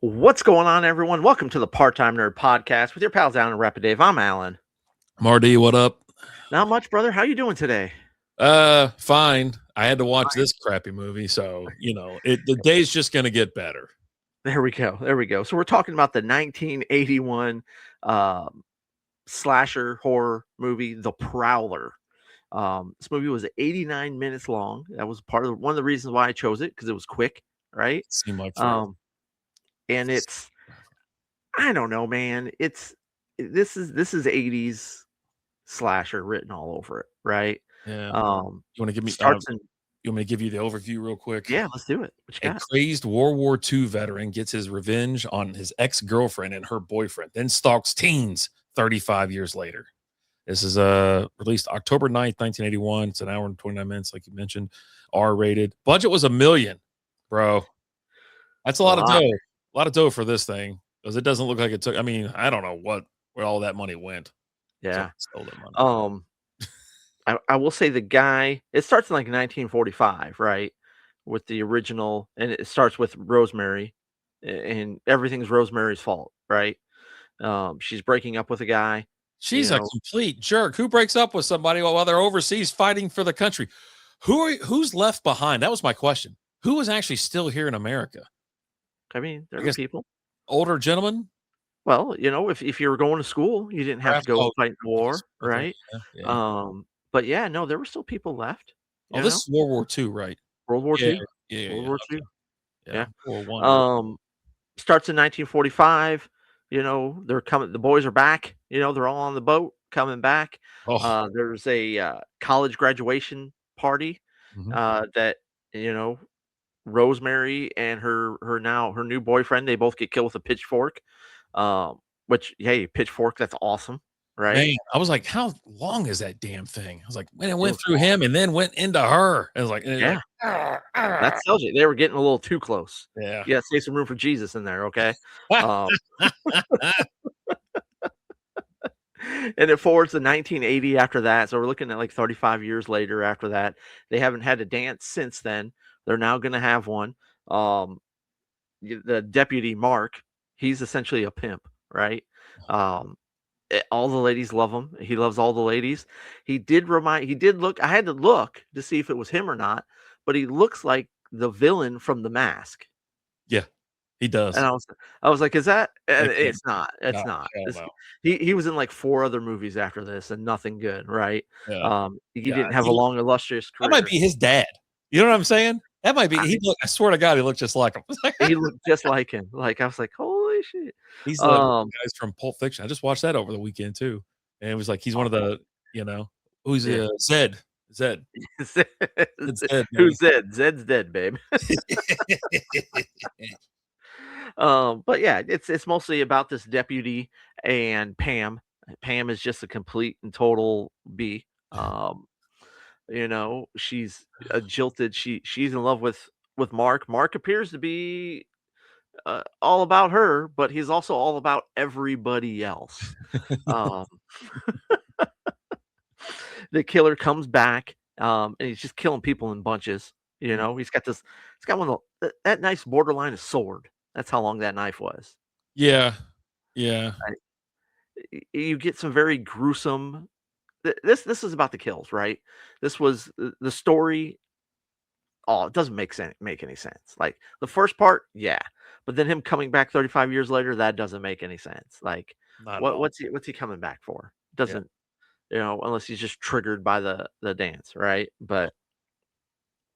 What's going on, everyone? Welcome to the Part-Time Nerd Podcast with your pals down in Rapid Dave. I'm Alan. Marty, what up? Not much, brother. How you doing today? Fine. I had to watch this crappy movie, so the day's just gonna get better. There we go. There we go. So we're talking about the 1981 slasher horror movie, The Prowler. This movie was 89 minutes long. That was one of the reasons why I chose it, because it was quick, right? Seemed like forever. And I don't know, man. This is 80s slasher written all over it, right? Yeah. You want to give me you want me to give you the overview real quick? Yeah, let's do it. What you A got? crazed World War II veteran gets his revenge on his ex-girlfriend and her boyfriend, then stalks teens 35 years later. This is released October 9th, 1981. It's an hour and 29 minutes, like you mentioned. R-rated. Budget was $1 million, bro. That's a lot of dough. A lot of dough for this thing, because it doesn't look like it took. I mean, I don't know where all that money went. Yeah. Stole that money. I will say the guy, it starts in like 1945, right? With the original, and it starts with Rosemary, and everything's Rosemary's fault, right? She's breaking up with a guy. She's a complete jerk. Who breaks up with somebody while they're overseas fighting for the country? Who's left behind? That was my question. Who is actually still here in America? I mean, there are people. Older gentlemen? Well, if you were going to school, you didn't have to go fight the war, right? Yeah. But yeah, no, there were still people left. This is World War II, right? World War II. Yeah. World War II. Yeah. World War I. Starts in 1945. They're coming. The boys are back. They're all on the boat coming back. There's a college graduation party that Rosemary and her new boyfriend, they both get killed with a pitchfork. Which, hey, pitchfork, that's awesome, right? Man, I was like, how long is that damn thing? I was like, when it went through him and then went into her. I was like, yeah, that tells you they were getting a little too close. Yeah. Yeah, save some room for Jesus in there, okay? And it forwards to 1980 after that. So we're looking at like 35 years later after that. They haven't had a dance since then. They're now going to have one. The deputy, Mark, he's essentially a pimp, right? All the ladies love him. He loves all the ladies. He did look, I had to look to see if it was him or not, but he looks like the villain from The Mask. Yeah. He does. And I was like, is that? It's not. It's not. He was in like 4 other movies after this and nothing good, right? Yeah. He didn't have a long, illustrious career. That might be his dad. You know what I'm saying? That might be. I swear to God, he looked just like him. He looked just like him. Like, I was like, holy shit. He's the guys from Pulp Fiction. I just watched that over the weekend too, and it was like he's one of the who's Zed. Zed. Who's Zed? Zed's dead, babe. But yeah, it's mostly about this deputy and Pam. Pam is just a complete and total B. She's a jilted. She's in love with Mark. Mark appears to be all about her, but he's also all about everybody else. The killer comes back, and he's just killing people in bunches. He's got one of that nice borderline sword. That's how long that knife was. Yeah. You get some very gruesome. This is about the kills, right? This was the story. Oh, it doesn't make any sense. Like the first part, yeah, but then him coming back 35 years later, that doesn't make any sense. Like, what's he coming back for? Doesn't unless he's just triggered by the dance, right? But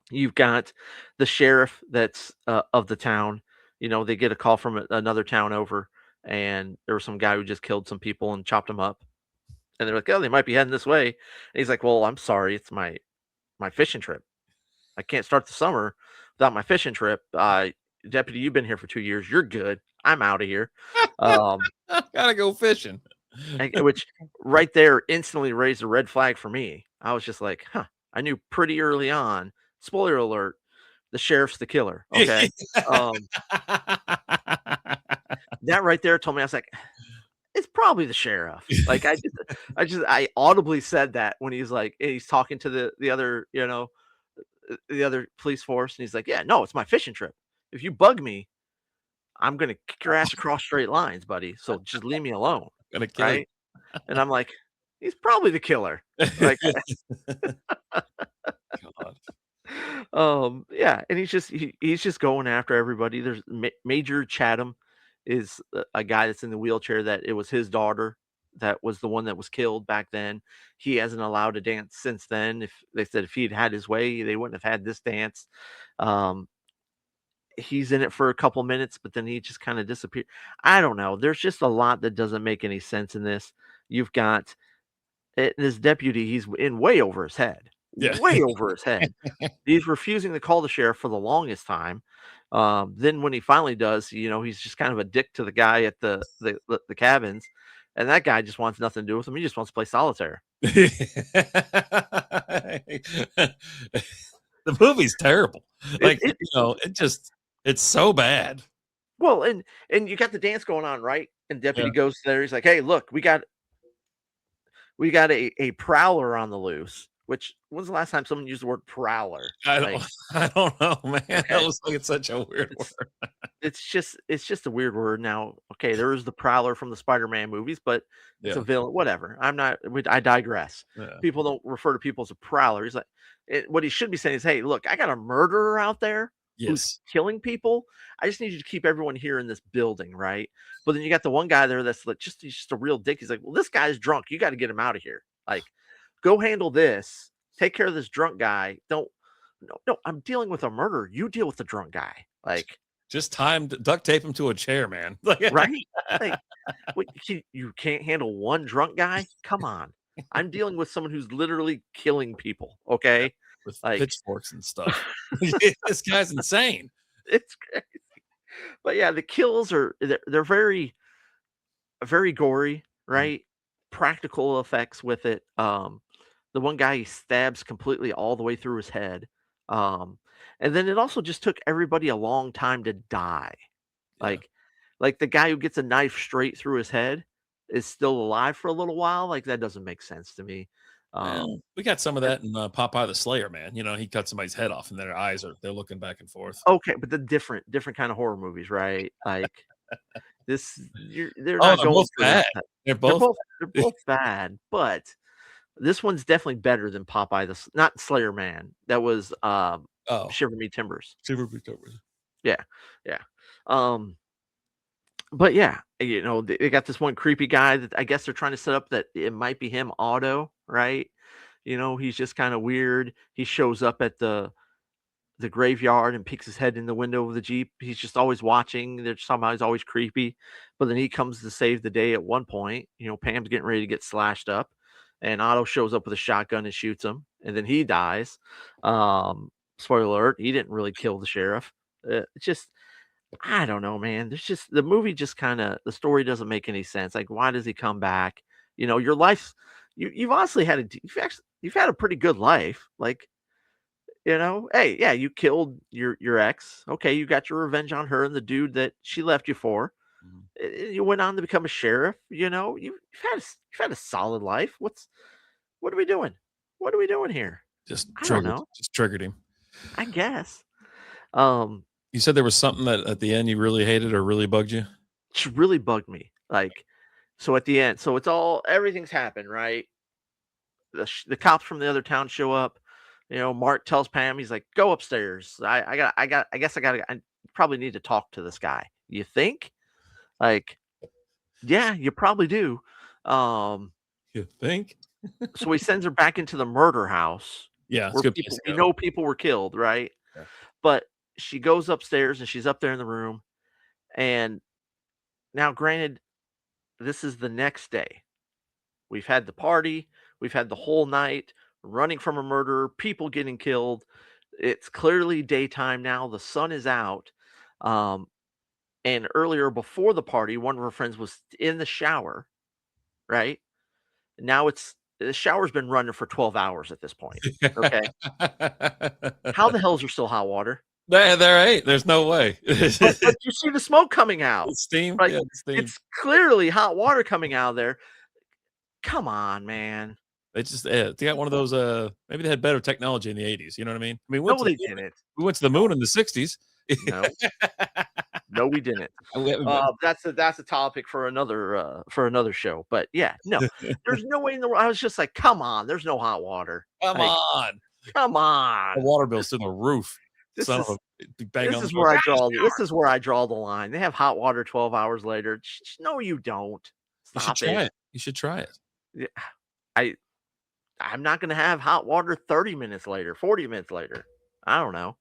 you've got the sheriff that's of the town. They get a call from another town over, and there was some guy who just killed some people and chopped them up. And they're like, oh, they might be heading this way. And he's like, well, I'm sorry, it's my fishing trip. I can't start the summer without my fishing trip. Deputy, you've been here for 2 years. You're good. I'm out of here. Gotta go fishing. Which right there instantly raised a red flag for me. I was just like, I knew pretty early on. Spoiler alert. The sheriff's the killer. Okay. That right there told me, I was like, it's probably the sheriff. Like I audibly said that when he's talking to the other, the other police force, and he's like, yeah, no, it's my fishing trip. If you bug me, I'm gonna kick your ass across straight lines, buddy. So just leave me alone, Gonna kill you. right? And I'm like, he's probably the killer. Like, God. yeah, and he's just going after everybody. There's Major Chatham is a guy that's in the wheelchair that it was his daughter that was the one that was killed back then. He hasn't allowed a dance since then. If they said if he'd had his way, they wouldn't have had this dance. Um, he's in it for a couple minutes, but then he just kind of disappeared. I don't know. There's just a lot that doesn't make any sense in this. You've got this deputy, he's in way over his head, Yeah. way over his head. He's refusing to call the sheriff for the longest time. Then when he finally does, he's just kind of a dick to the guy at the cabins, and that guy just wants nothing to do with him. He just wants to play solitaire. The movie's terrible. It, Like, it it's so bad. well, and you got the dance going on, right? And deputy Yeah. goes there. He's like, "Hey, look, we got a prowler on the loose." Which when's the last time someone used the word prowler? I don't Like, I don't know, man. That okay, was like such a weird it's word. it's just a weird word now. Okay, there is the Prowler from the Spider-Man movies, but it's a Yeah. villain. Whatever. I digress. Yeah. People don't refer to people as a prowler. He's like, what he should be saying is, "Hey, look, I got a murderer out there who's Yes. killing people. I just need you to keep everyone here in this building, right?" But then you got the one guy there that's like, he's just a real dick. He's like, "Well, this guy's drunk. You got to get him out of here. Like, go handle this. Take care of this drunk guy. Don't." No, no, I'm dealing with a murderer. You deal with the drunk guy. Like, Just duct tape him to a chair, man. Like, right? Like, what, you can't handle one drunk guy? Come on. I'm dealing with someone who's literally killing people, okay? with Like, pitchforks and stuff. This guy's insane. it's great. But yeah, the kills they're very very gory, Mhm. right? Practical effects with it. The one guy he stabs completely all the way through his head. Um, and then it also just took everybody a long time to die. Yeah. Like the guy who gets a knife straight through his head is still alive for a little while, like, that doesn't make sense to me. Well, we got some of that in Popeye the Slayer, man. He cut somebody's head off, and their eyes they're looking back and forth. Okay, but the different kind of horror movies, right? Like, they're Oh, not they're going both for that bad. type. They're They're both both they're both bad, but this one's definitely better than Popeye not Slayer Man. That was, oh, Shiver Me Timbers. Super Victorious. Yeah, yeah. Um, but yeah, they got this one creepy guy that I guess they're trying to set up that it might be him, Otto, right? He's just kind of weird. He shows up at the graveyard and peeks his head in the window of the Jeep. He's just always watching. There's somehow he's always creepy. But then he comes to save the day at one point. Pam's getting ready to get slashed up, and Otto shows up with a shotgun and shoots him, and then he dies. Spoiler alert, he didn't really kill the sheriff. It's just I don't know, man. There's just the movie just kind of the story doesn't make any sense. Like, why does he come back? Your life's you've honestly had you've had a pretty good life. Like, hey, yeah, you killed your ex. Okay, you got your revenge on her and the dude that she left you for. Mhm. You went on to become a sheriff. You've had a solid life. What are we doing? What are we doing here? I don't know. Just triggered him. I guess. Um, You said there was something that at the end you really hated or really bugged you? it's really bugged me. Like, so at the end, so everything's happened, right? The cops from the other town show up. Mark tells Pam, he's like, "Go upstairs. I guess I probably need to talk to this guy." You think? Like, yeah, you probably do. Um, You think? so he sends her back into the murder house Yeah, it's a where good place to we go. know people were killed, right? Yeah. But she goes upstairs and she's up there in the room. And now, granted, this is the next day. We've had the party, we've had the whole night running from a murderer, people getting killed. It's clearly daytime now. The sun is out. Um, and earlier before the party, one of her friends was in the shower, right? Now the shower's been running for 12 hours at this point. Okay. How the hell is there still hot water? There ain't. There's no way. But you see the smoke coming out. It's steam. Like, Yeah, it's steam. it's clearly hot water coming out of there. Come on, man. They got one of those, maybe they had better technology in the '80s, you know what I mean? I mean, No, they didn't. we went to the moon in the '60s. No, no, we didn't. We- That's a topic for another show. But yeah, no, there's no way in the world. I was just like, come on, there's no hot water. Come Like, on. come The on. water bill's through the roof. This Son of is a bang this on the is door. where I "Ah, draw shower." this is where I draw the line. They have hot water 12 hours later. No, you don't. You should Stop it. try it. You should try it. Yeah, I I'm not gonna have hot water 30 minutes later, 40 minutes later. I don't know.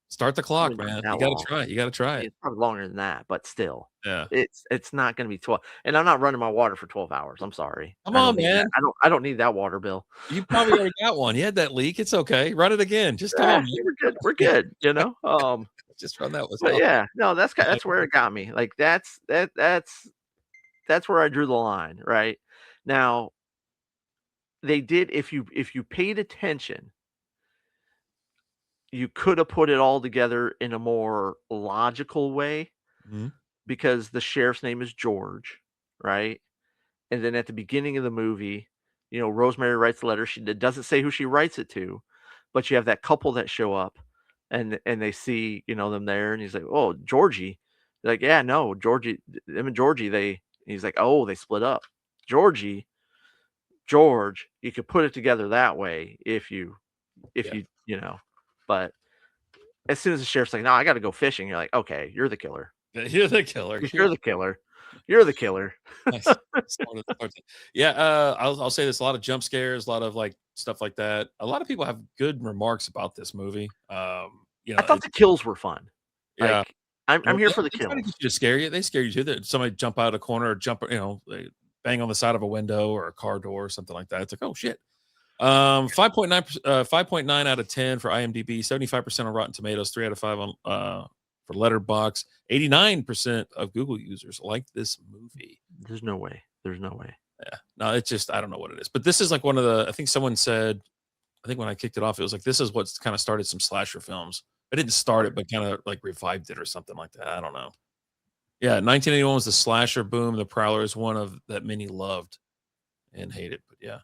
Start the clock, Probably not man. You that gotta long. try it. You gotta try it. It's probably longer than that, but still, Yeah. it's not gonna be 12, and I'm not running my water for 12 hours. I'm sorry. Come I on, don't need that. man. I don't need that water bill. You probably already got one. You had that leak. It's okay. Run it again. Just come on, man. We're good. We're good, you know? Just run that was But off. yeah, no, that's where it got me. Like that's where I drew the line, right? Now, they did if you paid attention, you could have put it all together in a more logical way Mhm. because the sheriff's name is George, right? And then at the beginning of the movie, Rosemary writes a letter. She it doesn't say who she writes it to, but you have that couple that show up and they see, them there, and he's like, "Oh, Georgie." They're like, "Yeah, no, Georgie, him and Georgie, he's like, "Oh, they split up." Georgie, George, you could put it together that way if Yeah. but as soon as the sheriff's like, "No, I got to go fishing," you're like, "Okay, you're the killer. You're the killer. You're the killer. You're the killer." Nice. Yeah, I'll say this: a lot of jump scares, a lot of like stuff like that. A lot of people have good remarks about this movie. I thought the kills were fun. Yeah, Like, I'm here for the they try to get kills. you to scare you. They scare you too. That somebody jump out of a corner or jump, they bang on the side of a window or a car door or something like that. It's like, oh shit. 5.9, 5.9 out of 10 for IMDb, 75% on Rotten Tomatoes, 3 out of 5 on for Letterbox. 89% of Google users like this movie. There's no way. There's no way. Yeah. No, it's just I don't know what it is. But this is like one of the I think someone said, I think when I kicked it off, it was like this is what's kind of started some slasher films. I didn't start it, but kind of like revived it or something like that. I don't know. Yeah, 1981 was the slasher boom. The Prowler is one of that many loved and hated. But yeah.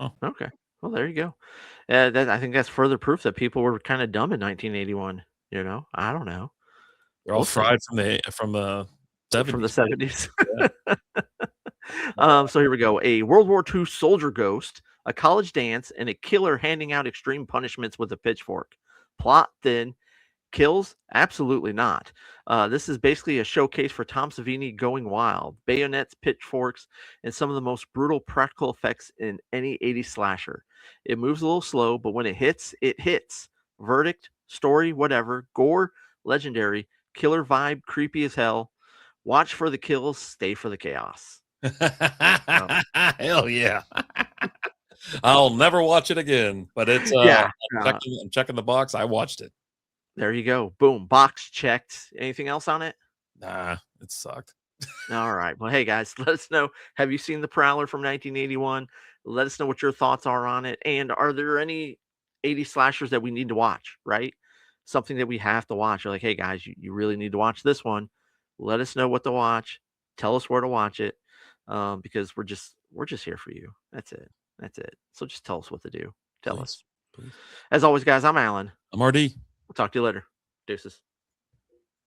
Huh. Okay. Well, there you go. I think that's further proof that people were kind of dumb in 1981. I don't know. They're all We'll see. fried from the From the 70s. 70s. Yeah. So here we go. A World War II soldier ghost, a college dance, and a killer handing out extreme punishments with a pitchfork. Plot thin. Kills? Absolutely not. This is basically a showcase for Tom Savini going wild. Bayonets, pitchforks, and some of the most brutal practical effects in any 80s slasher. It moves a little slow, but when it hits, it hits. Verdict, story, whatever. Gore, legendary. Killer vibe, creepy as hell. Watch for the kills, stay for the chaos. Oh. Hell yeah. I'll never watch it again, but it's Yeah. I'm checking the box. I watched it. There you go. Boom. Box checked. Anything else on it? Nah, it sucked. All right. Well, hey guys, let us know. Have you seen The Prowler from 1981? Let us know what your thoughts are on it. And are there any 80 slashers that we need to watch, right? Something that we have to watch. You're like, hey guys, you really need to watch this one. Let us know what to watch. Tell us where to watch it. Because we're just here for you. That's it. That's it. So just tell us what to do. Tell us. Please. As always, guys, I'm Alan. I'm RD. We'll talk to you later. Deuces.